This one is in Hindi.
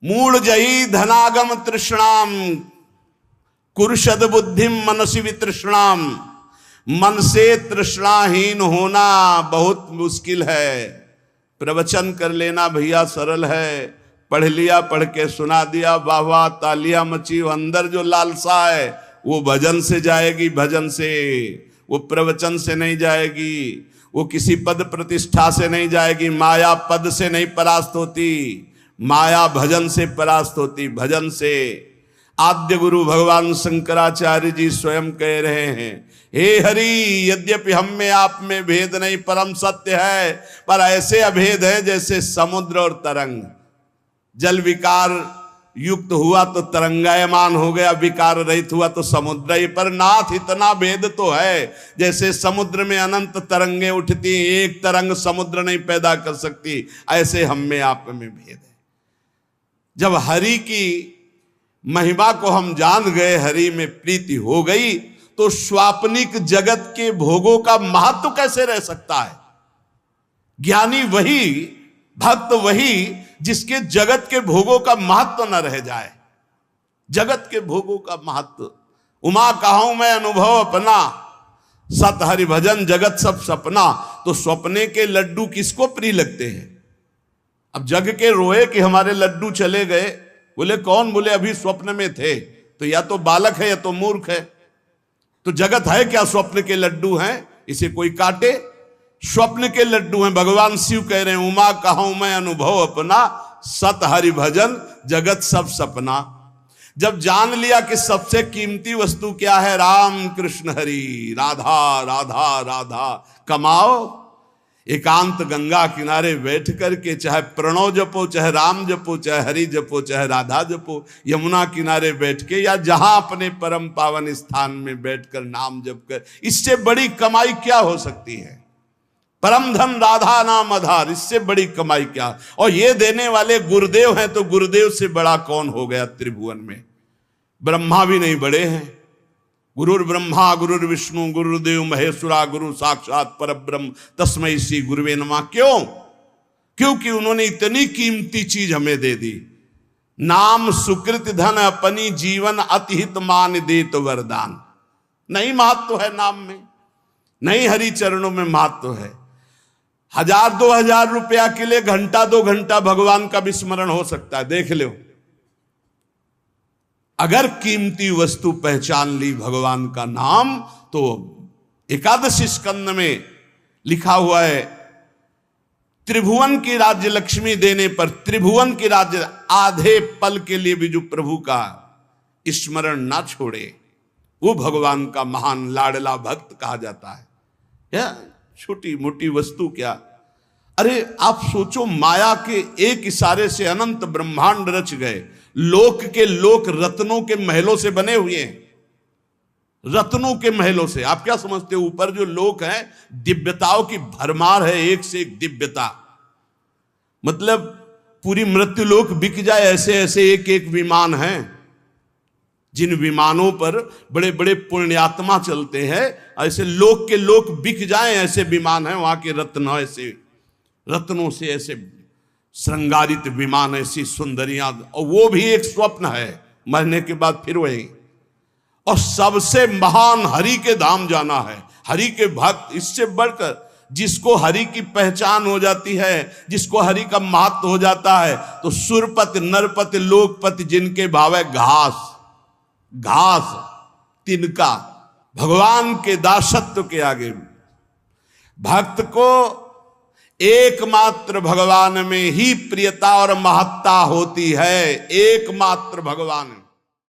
मूढ़ जही धनागम तृष्णाम कुरुषद बुद्धिम मनसी वितृष्णाम। मन से तृष्णाहीन होना बहुत मुश्किल है। प्रवचन कर लेना भैया सरल है, पढ़ लिया, पढ़ के सुना दिया, वाह वाह तालियां मची। अंदर जो लालसा है वो भजन से जाएगी, भजन से, वो प्रवचन से नहीं जाएगी, वो किसी पद प्रतिष्ठा से नहीं जाएगी। माया पद से नहीं परास्त होती, माया भजन से परास्त होती, भजन से। आद्य गुरु भगवान शंकराचार्य जी स्वयं कह रहे हैं, हे हरि यद्यपि हम में आप में भेद नहीं परम सत्य है, पर ऐसे अभेद है जैसे समुद्र और तरंग। जल विकार युक्त हुआ तो तरंगायमान हो गया, विकार रहित हुआ तो समुद्र ही। पर नाथ इतना भेद तो है, जैसे समुद्र में अनंत तरंगे उठती, एक तरंग समुद्र नहीं पैदा कर सकती, ऐसे हम में आप में भेद है। जब हरि की महिमा को हम जान गए, हरि में प्रीति हो गई, तो स्वाप्निक जगत के भोगों का महत्व कैसे रह सकता है। ज्ञानी वही, भक्त वही जिसके जगत के भोगों का महत्व न रह जाए। जगत के भोगों का महत्व, उमा कहूं मैं अनुभव अपना, सत हरि भजन जगत सब सपना। तो स्वप्ने के लड्डू किसको प्रिय लगते हैं। अब जग के रोए कि हमारे लड्डू चले गए, बोले कौन, बोले अभी स्वप्न में थे। तो या तो बालक है या तो मूर्ख है। तो जगत है क्या, स्वप्न के लड्डू हैं, इसे कोई काटे। स्वप्न के लड्डू हैं। भगवान शिव कह रहे हैं, उमा कहूं मैं अनुभव अपना, सत हरि भजन जगत सब सपना। जब जान लिया कि सबसे कीमती वस्तु क्या है, राम कृष्ण हरि, राधा राधा राधा, कमाओ एकांत गंगा किनारे बैठ करके, चाहे प्रणव जपो, चाहे राम जपो, चाहे हरि जपो, चाहे राधा जपो, यमुना किनारे बैठ के या जहां अपने परम पावन स्थान में बैठकर नाम जप कर, इससे बड़ी कमाई क्या हो सकती है। परम धन राधा नाम आधार, इससे बड़ी कमाई क्या। और ये देने वाले गुरुदेव हैं, तो गुरुदेव से बड़ा कौन हो गया त्रिभुवन में। ब्रह्मा भी नहीं बड़े हैं। गुरुर ब्रह्मा गुरुर विष्णु गुरुदेव महेश्वरा, गुरु साक्षात परब्रह्म तस्मै श्री गुरुवे नमः। क्यों? क्योंकि उन्होंने इतनी कीमती चीज हमें दे दी। नाम सुकृत धन अपनी जीवन अतिहित मान देत वरदान। नहीं महत्व है नाम में, नहीं हरि चरणों में महत्व है। 1000-2000 रुपया के लिए घंटा 2 घंटा भगवान का विस्मरण हो सकता है, देख लो। अगर कीमती वस्तु पहचान ली भगवान का नाम, तो एकादशी स्कंद में लिखा हुआ है, त्रिभुवन की राज्य लक्ष्मी देने पर, त्रिभुवन की राज्य, आधे पल के लिए भी जो प्रभु का स्मरण ना छोड़े, वो भगवान का महान लाडला भक्त कहा जाता है। या छोटी मोटी वस्तु क्या। अरे आप सोचो, माया के एक इशारे से अनंत ब्रह्मांड रच गए। लोक के लोक रत्नों के महलों से बने हुए हैं, रत्नों के महलों से। आप क्या समझते हो, ऊपर जो लोक हैं दिव्यताओं की भरमार है, एक से एक दिव्यता। मतलब पूरी मृत्युलोक बिक जाए, ऐसे ऐसे एक एक विमान हैं, जिन विमानों पर बड़े बड़े पुण्यात्मा चलते हैं। ऐसे लोक के लोक बिक जाएं, ऐसे विमान हैं वहां के रत्न, ऐसे रत्नों से ऐसे श्रृंगारित विमान, ऐसी सुंदरियां। और वो भी एक स्वप्न है, मरने के बाद फिर वही। और सबसे महान हरि के धाम जाना है, हरि के भक्त। इससे बढ़कर जिसको हरि की पहचान हो जाती है, जिसको हरि का महत्व हो जाता है, तो सुरपति नरपति लोकपति जिनके भाव है घास, घास तिनका, भगवान के दासत्व के आगे भक्त को एकमात्र भगवान में ही प्रियता और महत्ता होती है। एकमात्र भगवान में।